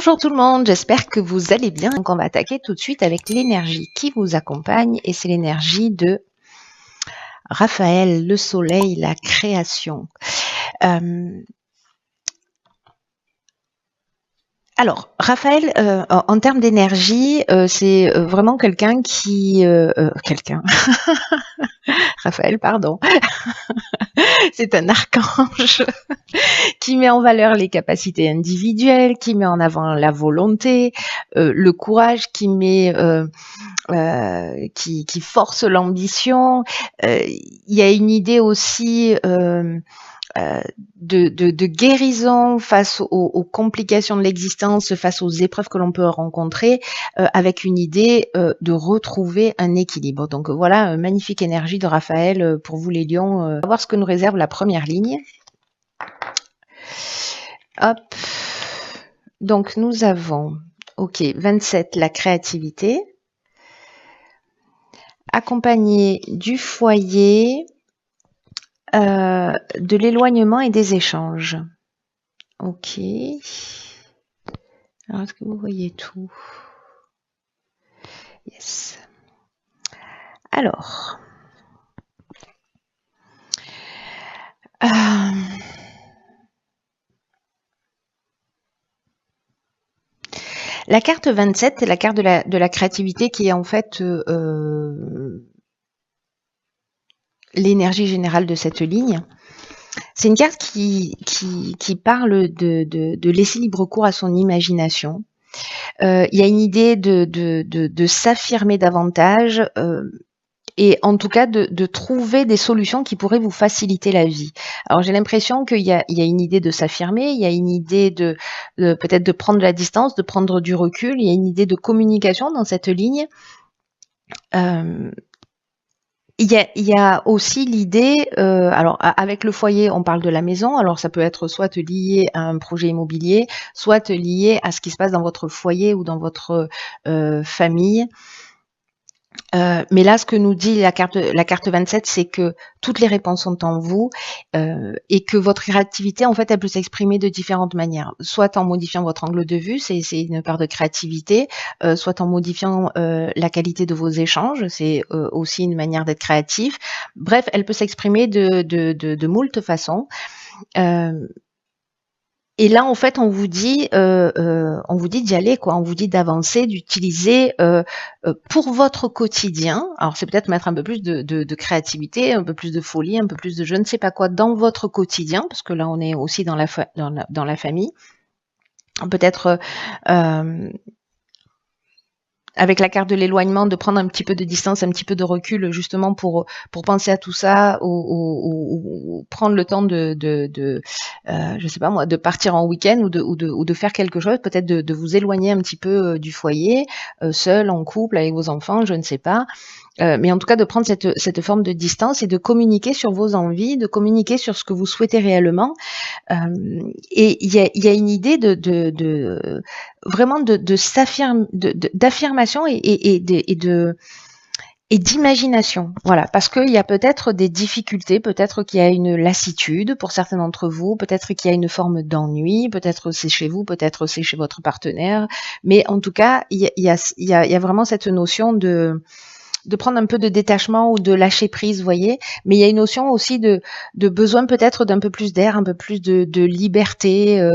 Bonjour tout le monde, j'espère que vous allez bien. Donc on va attaquer tout de suite avec l'énergie qui vous accompagne et c'est l'énergie de Raphaël, le soleil, la création. Alors, Raphaël, en termes d'énergie, c'est vraiment quelqu'un qui... Raphaël, pardon. C'est un archange qui met en valeur les capacités individuelles, qui met en avant la volonté, le courage, qui force l'ambition. Il y a une idée aussi de guérison face aux complications de l'existence, face aux épreuves que l'on peut rencontrer, avec une idée de retrouver un équilibre. Donc voilà, magnifique énergie de Raphaël pour vous les lions. On va voir ce que nous réserve la première ligne. Hop. Donc nous avons, ok, 27, la créativité, accompagné du foyer, de l'éloignement et des échanges. Ok. Alors, est-ce que vous voyez tout? Yes. Alors. La carte 27, c'est la carte de la créativité qui est en fait l'énergie générale de cette ligne. C'est une carte qui parle de laisser libre cours à son imagination. Il y a une idée de s'affirmer davantage et en tout cas de trouver des solutions qui pourraient vous faciliter la vie. Alors j'ai l'impression qu'il y a une idée de s'affirmer, il y a une idée de peut-être de prendre de la distance, de prendre du recul, il y a une idée de communication dans cette ligne. Il y a aussi l'idée, alors avec le foyer, on parle de la maison, alors ça peut être soit lié à un projet immobilier, soit lié à ce qui se passe dans votre foyer ou dans votre famille. Mais là, ce que nous dit la carte 27, c'est que toutes les réponses sont en vous et que votre créativité, en fait, elle peut s'exprimer de différentes manières. Soit en modifiant votre angle de vue, c'est une part de créativité, soit en modifiant la qualité de vos échanges, c'est aussi une manière d'être créatif. Bref, elle peut s'exprimer de moult façons. Et là, en fait, on vous dit d'y aller, quoi. On vous dit d'avancer, d'utiliser pour votre quotidien. Alors, c'est peut-être mettre un peu plus de créativité, un peu plus de folie, un peu plus de je ne sais pas quoi dans votre quotidien, parce que là, on est aussi dans la famille. Peut-être avec la carte de l'éloignement, de prendre un petit peu de distance, un petit peu de recul, justement pour penser à tout ça, ou prendre le temps je sais pas moi, de partir en week-end ou de faire quelque chose, peut-être de vous éloigner un petit peu du foyer, seul, en couple, avec vos enfants, je ne sais pas. Mais en tout cas, de prendre cette forme de distance et de communiquer sur vos envies, de communiquer sur ce que vous souhaitez réellement. Et il y a une idée vraiment d'affirmation et d'imagination. Voilà, parce qu'il y a peut-être des difficultés, peut-être qu'il y a une lassitude pour certains d'entre vous, peut-être qu'il y a une forme d'ennui, peut-être c'est chez vous, peut-être c'est chez votre partenaire. Mais en tout cas, il y a vraiment cette notion de prendre un peu de détachement ou de lâcher prise, vous voyez. Mais il y a une notion aussi de besoin peut-être d'un peu plus d'air, un peu plus de liberté,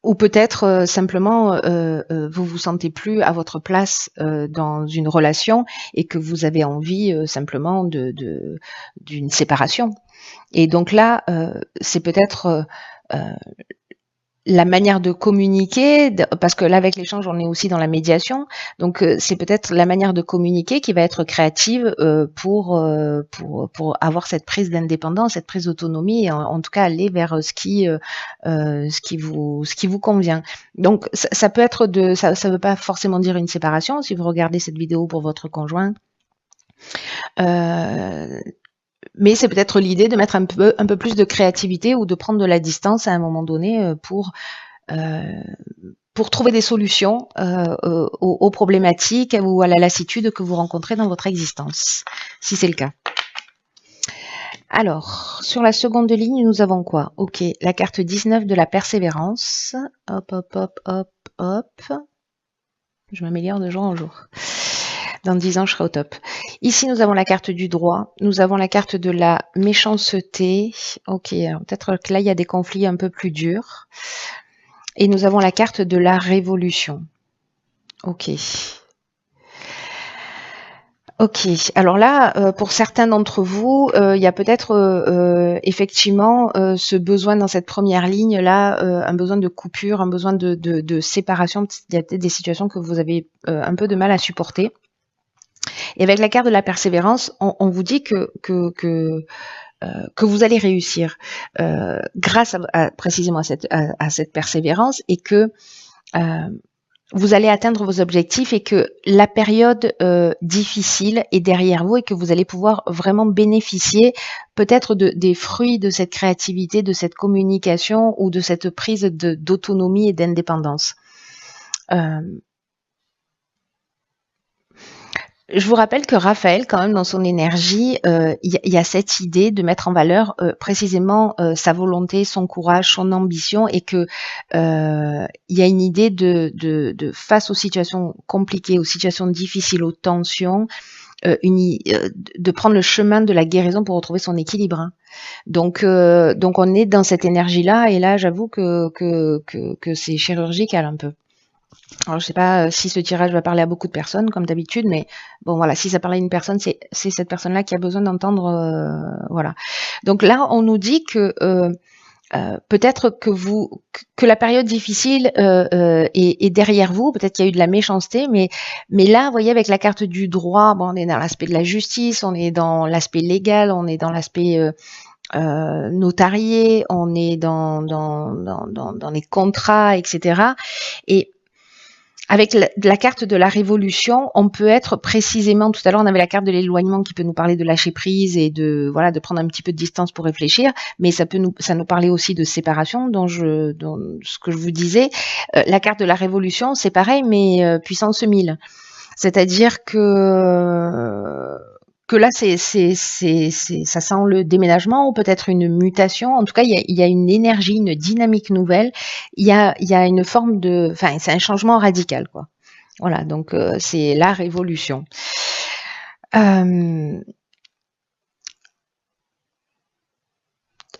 ou peut-être simplement vous vous sentez plus à votre place dans une relation et que vous avez envie simplement d'une séparation. Et donc là, c'est peut-être la manière de communiquer, parce que là avec l'échange on est aussi dans la médiation, donc c'est peut-être la manière de communiquer qui va être créative pour avoir cette prise d'indépendance, cette prise d'autonomie, et en tout cas aller vers ce qui vous convient. Donc ça peut être ça veut pas forcément dire une séparation si vous regardez cette vidéo pour votre conjoint. Mais c'est peut-être l'idée de mettre un peu plus de créativité ou de prendre de la distance à un moment donné pour trouver des solutions aux problématiques ou à la lassitude que vous rencontrez dans votre existence, si c'est le cas. Alors, sur la seconde ligne, nous avons quoi? Ok, la carte 19 de la persévérance. Hop, hop, hop, hop, hop. Je m'améliore de jour en jour. Dans 10 ans, je serai au top. Ici, nous avons la carte du droit. Nous avons la carte de la méchanceté. Ok, peut-être que là, il y a des conflits un peu plus durs. Et nous avons la carte de la révolution. Ok. Ok, alors là, pour certains d'entre vous, il y a peut-être effectivement ce besoin dans cette première ligne-là, un besoin de coupure, un besoin de séparation. Il y a peut-être des situations que vous avez un peu de mal à supporter. Et avec la carte de la persévérance, on vous dit que vous allez réussir grâce précisément à cette persévérance et que vous allez atteindre vos objectifs et que la période difficile est derrière vous et que vous allez pouvoir vraiment bénéficier peut-être des fruits de cette créativité, de cette communication ou de cette prise d'autonomie et d'indépendance. Je vous rappelle que Raphaël, quand même, dans son énergie, il y a cette idée de mettre en valeur précisément sa volonté, son courage, son ambition, et que il y a une idée de face aux situations compliquées, aux situations difficiles, aux tensions, de prendre le chemin de la guérison pour retrouver son équilibre. Hein. Donc on est dans cette énergie-là, et là, j'avoue que c'est chirurgical un peu. Alors, je sais pas si ce tirage va parler à beaucoup de personnes, comme d'habitude, mais bon, voilà, si ça parle à une personne, c'est cette personne-là qui a besoin d'entendre, voilà. Donc là, on nous dit que peut-être que la période difficile est derrière vous, peut-être qu'il y a eu de la méchanceté, mais là, vous voyez, avec la carte du droit, bon, on est dans l'aspect de la justice, on est dans l'aspect légal, on est dans l'aspect notarié, on est dans les contrats, etc. Et avec la carte de la révolution, on peut être précisément, tout à l'heure on avait la carte de l'éloignement qui peut nous parler de lâcher prise et de prendre un petit peu de distance pour réfléchir, mais ça nous parlait aussi de séparation, dont ce que je vous disais. La carte de la révolution, c'est pareil, mais puissance 1000. C'est-à-dire que là, ça sent le déménagement ou peut-être une mutation. En tout cas, il y a une énergie, une dynamique nouvelle. Il y a une forme c'est un changement radical, quoi. Voilà, donc c'est la révolution.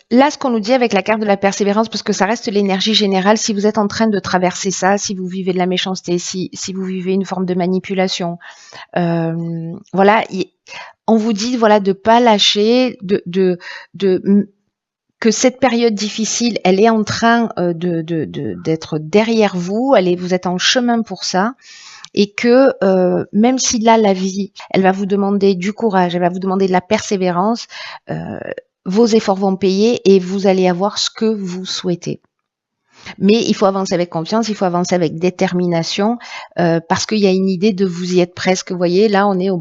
Là, ce qu'on nous dit avec la carte de la persévérance, parce que ça reste l'énergie générale, si vous êtes en train de traverser ça, si vous vivez de la méchanceté, si vous vivez une forme de manipulation, voilà, on vous dit voilà de pas lâcher, que cette période difficile, elle est en train d'être derrière vous, vous êtes en chemin pour ça. Et que même si là la vie, elle va vous demander du courage, elle va vous demander de la persévérance, vos efforts vont payer et vous allez avoir ce que vous souhaitez. Mais il faut avancer avec confiance, il faut avancer avec détermination, parce qu'il y a une idée de vous y être presque. Vous voyez, là on est au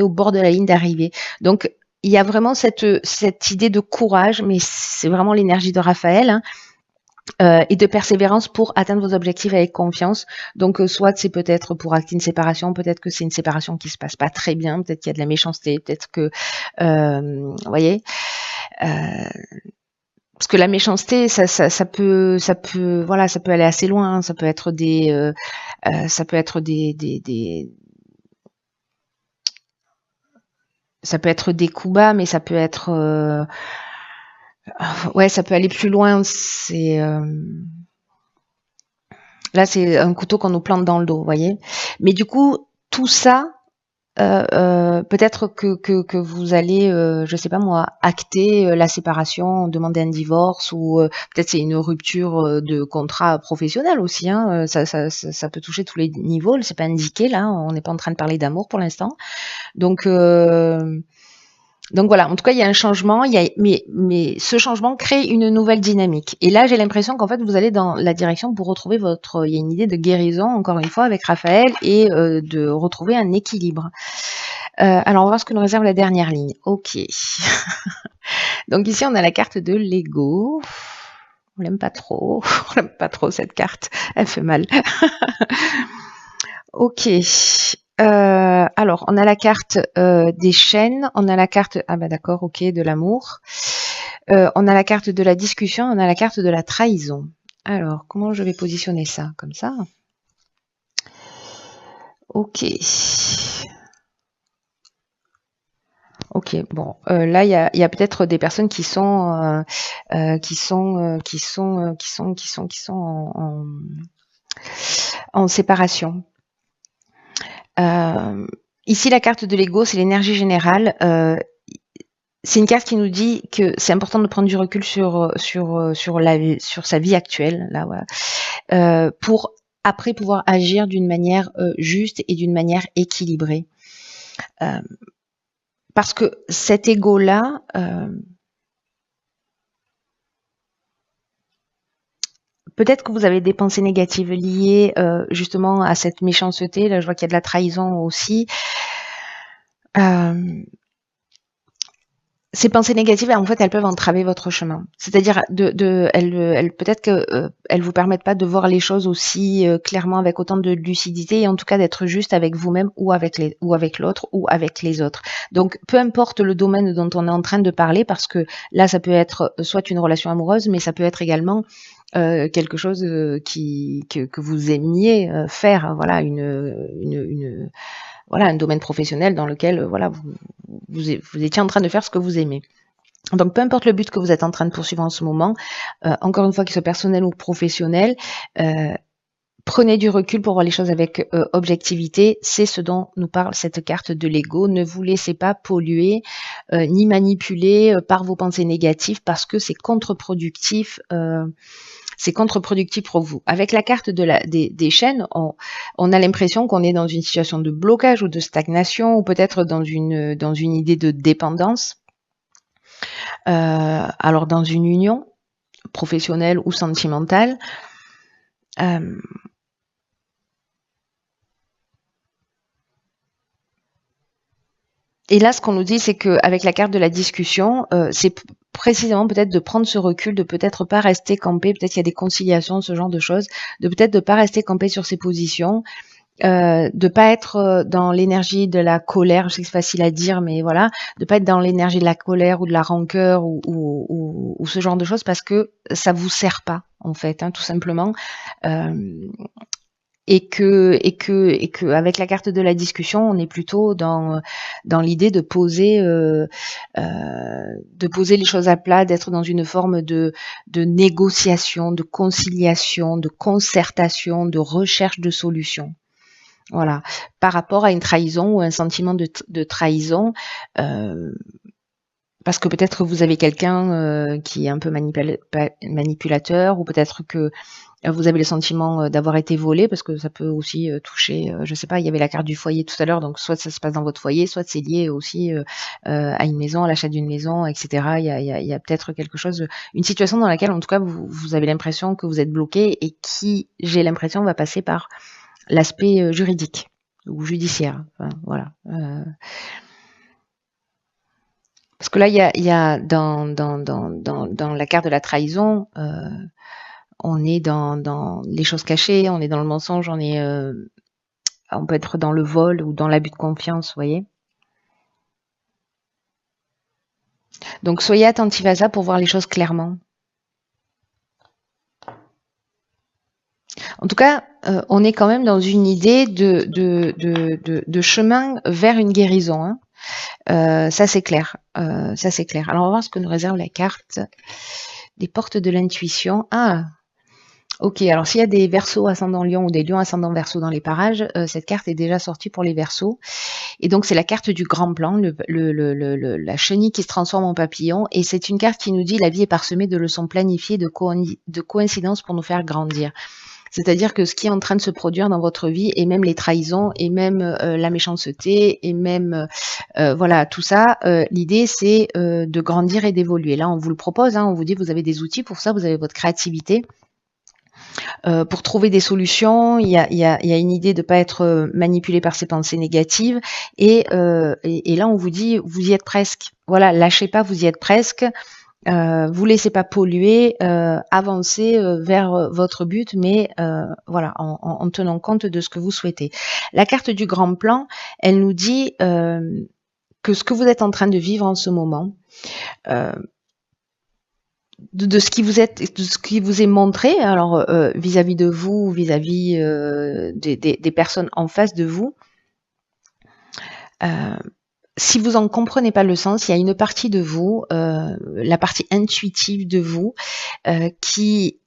bord de la ligne d'arrivée. Donc il y a vraiment cette idée de courage, mais c'est vraiment l'énergie de Raphaël. Hein, et de persévérance pour atteindre vos objectifs avec confiance. Donc, soit c'est peut-être pour acter une séparation, peut-être que c'est une séparation qui se passe pas très bien, peut-être qu'il y a de la méchanceté, peut-être que, vous voyez, parce que la méchanceté, ça peut aller assez loin. Hein, ça peut être ça peut être des coups bas, mais ça peut être ouais, ça peut aller plus loin. Là, c'est un couteau qu'on nous plante dans le dos, vous voyez. Mais du coup, tout ça, peut-être que vous allez, je sais pas moi, acter la séparation, demander un divorce, ou peut-être c'est une rupture de contrat professionnel aussi. Hein, ça peut toucher tous les niveaux. C'est pas indiqué là. On n'est pas en train de parler d'amour pour l'instant. Donc voilà, en tout cas, il y a un changement, mais ce changement crée une nouvelle dynamique. Et là, j'ai l'impression qu'en fait, vous allez dans la direction pour retrouver il y a une idée de guérison, encore une fois, avec Raphaël, et de retrouver un équilibre. Alors, on va voir ce que nous réserve la dernière ligne. Ok. Donc ici, on a la carte de l'ego. On l'aime pas trop. On l'aime pas trop, cette carte. Elle fait mal. Ok. Alors, on a la carte des chaînes, on a la carte, ah bah d'accord, ok, de l'amour, on a la carte de la discussion, on a la carte de la trahison. Alors, comment je vais positionner ça? Comme ça? Ok. Ok, bon, là il y a peut-être des personnes qui sont en séparation. Ici, la carte de l'ego, c'est l'énergie générale. C'est une carte qui nous dit que c'est important de prendre du recul sur sa vie actuelle, là, voilà, pour après pouvoir agir d'une manière juste et d'une manière équilibrée. Parce que cet ego-là, peut-être que vous avez des pensées négatives liées justement à cette méchanceté. Là, je vois qu'il y a de la trahison aussi. Ces pensées négatives, en fait, elles peuvent entraver votre chemin. C'est-à-dire, elles peut-être que elles vous permettent pas de voir les choses aussi clairement avec autant de lucidité, et en tout cas d'être juste avec vous-même ou avec l'autre ou avec les autres. Donc, peu importe le domaine dont on est en train de parler, parce que là, ça peut être soit une relation amoureuse, mais ça peut être également quelque chose que vous aimiez faire. Voilà, voilà, un domaine professionnel dans lequel voilà, vous étiez en train de faire ce que vous aimez. Donc, peu importe le but que vous êtes en train de poursuivre en ce moment, encore une fois, qu'il soit personnel ou professionnel, prenez du recul pour voir les choses avec objectivité. C'est ce dont nous parle cette carte de l'ego. Ne vous laissez pas polluer ni manipuler par vos pensées négatives, parce que c'est contre-productif. C'est contre-productif pour vous. Avec la carte des chaînes, on a l'impression qu'on est dans une situation de blocage ou de stagnation, ou peut-être dans une idée de dépendance. Alors, dans une union professionnelle ou sentimentale, et là, ce qu'on nous dit, c'est qu'avec la carte de la discussion, c'est précisément peut-être de prendre ce recul, de peut-être pas rester campé, peut-être qu'il y a des conciliations, ce genre de choses, de peut-être de pas rester campé sur ses positions, de pas être dans l'énergie de la colère, je sais que c'est facile à dire, mais voilà, de pas être dans l'énergie de la colère ou de la rancœur ou ce genre de choses, parce que ça vous sert pas, en fait, hein, tout simplement. Et que avec la carte de la discussion, on est plutôt dans l'idée de poser les choses à plat, d'être dans une forme de négociation, de conciliation, de concertation, de recherche de solutions. Voilà, par rapport à une trahison ou un sentiment de trahison, parce que peut-être vous avez quelqu'un qui est un peu manipulateur, ou peut-être que vous avez le sentiment d'avoir été volé, parce que ça peut aussi toucher, je sais pas, il y avait la carte du foyer tout à l'heure, donc soit ça se passe dans votre foyer, soit c'est lié aussi à une maison, à l'achat d'une maison, etc. Il y a peut-être quelque chose, une situation dans laquelle en tout cas vous avez l'impression que vous êtes bloqué, et qui, j'ai l'impression, va passer par l'aspect juridique ou judiciaire. Enfin, voilà. Parce que là, il y a dans la carte de la trahison, on est dans les choses cachées, on est dans le mensonge, on peut être dans le vol ou dans l'abus de confiance, vous voyez. Donc, soyez attentifs à ça pour voir les choses clairement. En tout cas, on est quand même dans une idée de chemin vers une guérison, hein. Ça c'est clair. Ça c'est clair. Alors on va voir ce que nous réserve la carte des portes de l'intuition. Ah, ok. Alors s'il y a des Verseaux ascendant Lion ou des Lions ascendant Verseau dans les parages, cette carte est déjà sortie pour les Verseaux. Et donc c'est la carte du grand plan, la chenille qui se transforme en papillon. Et c'est une carte qui nous dit: la vie est parsemée de leçons planifiées, de coïncidences pour nous faire grandir. C'est-à-dire que ce qui est en train de se produire dans votre vie, et même les trahisons, et même la méchanceté, et même voilà, tout ça, l'idée c'est de grandir et d'évoluer. Là, on vous le propose, hein, on vous dit vous avez des outils pour ça, vous avez votre créativité. Pour trouver des solutions, il y a une idée de ne pas être manipulé par ces pensées négatives, et là on vous dit vous y êtes presque. Voilà, lâchez pas, vous y êtes presque. Vous laissez pas polluer, avancez vers votre but, mais voilà, en tenant compte de ce que vous souhaitez. La carte du grand plan, elle nous dit que ce que vous êtes en train de vivre en ce moment, de ce qui vous est montré, alors vis-à-vis de vous, vis-à-vis des personnes en face de vous, si vous en comprenez pas le sens, il y a une partie de vous, la partie intuitive de vous, qui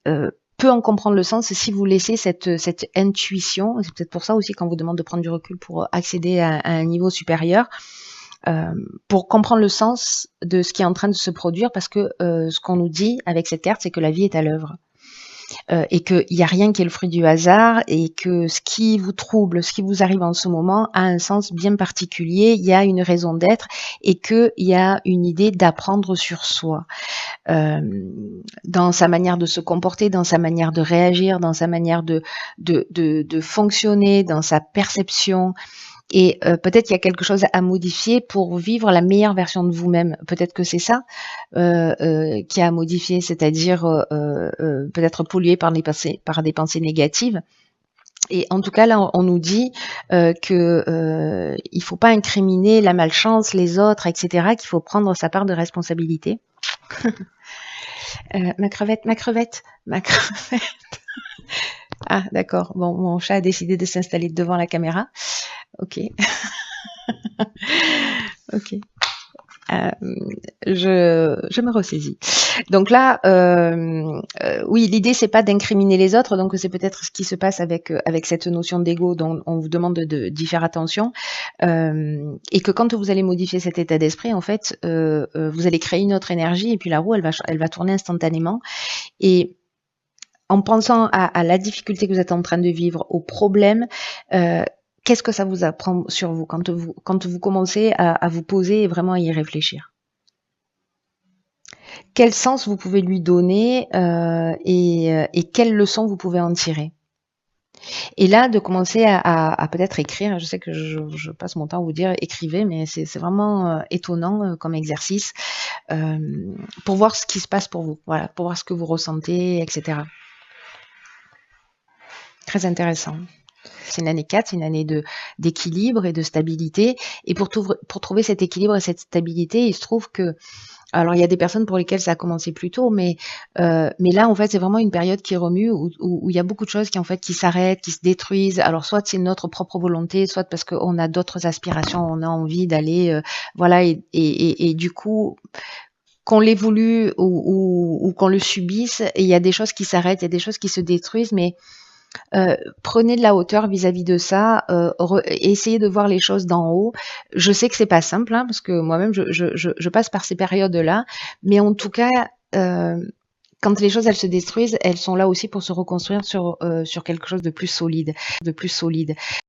peut en comprendre le sens si vous laissez cette intuition. C'est peut-être pour ça aussi qu'on vous demande de prendre du recul pour accéder à un niveau supérieur, pour comprendre le sens de ce qui est en train de se produire, parce que ce qu'on nous dit avec cette carte, c'est que la vie est à l'œuvre. Et qu'il n'y a rien qui est le fruit du hasard, et que ce qui vous trouble, ce qui vous arrive en ce moment a un sens bien particulier, il y a une raison d'être, et qu'il y a une idée d'apprendre sur soi, dans sa manière de se comporter, dans sa manière de réagir, dans sa manière de fonctionner, dans sa perception. Et peut-être qu'il y a quelque chose à modifier pour vivre la meilleure version de vous-même. Peut-être que c'est ça qui a à modifier, c'est-à-dire peut-être pollué par des pensées négatives. Et en tout cas, là, on nous dit que il faut pas incriminer la malchance, les autres, etc., qu'il faut prendre sa part de responsabilité. Ma crevette. Ah, d'accord. Bon, mon chat a décidé de s'installer devant la caméra. Ok. Ok. Je me ressaisis. Donc là, oui, l'idée c'est pas d'incriminer les autres, donc c'est peut-être ce qui se passe avec cette notion d'ego dont on vous demande d'y faire attention, et que quand vous allez modifier cet état d'esprit, en fait, vous allez créer une autre énergie, et puis la roue elle va tourner instantanément. Et en pensant à la difficulté que vous êtes en train de vivre, au problème, qu'est-ce que ça vous apprend sur vous quand vous commencez à vous poser et vraiment à y réfléchir? Quel sens vous pouvez lui donner, et quelles leçons vous pouvez en tirer? Et là, de commencer à peut-être écrire. Je sais que je passe mon temps à vous dire écrivez, mais c'est vraiment étonnant comme exercice, pour voir ce qui se passe pour vous. Voilà, pour voir ce que vous ressentez, etc. Très intéressant. C'est une année 4, c'est une année d'équilibre et de stabilité. Et pour trouver cet équilibre et cette stabilité, il se trouve que, alors il y a des personnes pour lesquelles ça a commencé plus tôt, mais là en fait c'est vraiment une période qui remue, où il y a beaucoup de choses qui en fait qui s'arrêtent, qui se détruisent. Alors soit c'est notre propre volonté, soit parce qu'on a d'autres aspirations, on a envie d'aller, voilà, et du coup qu'on l'ait voulu ou qu'on le subisse, et il y a des choses qui s'arrêtent, il y a des choses qui se détruisent, mais prenez de la hauteur vis-à-vis de ça, essayez de voir les choses d'en haut. Je sais que c'est pas simple, hein, parce que moi-même je passe par ces périodes-là, mais en tout cas, quand les choses elles se détruisent, elles sont là aussi pour se reconstruire sur quelque chose de plus solide.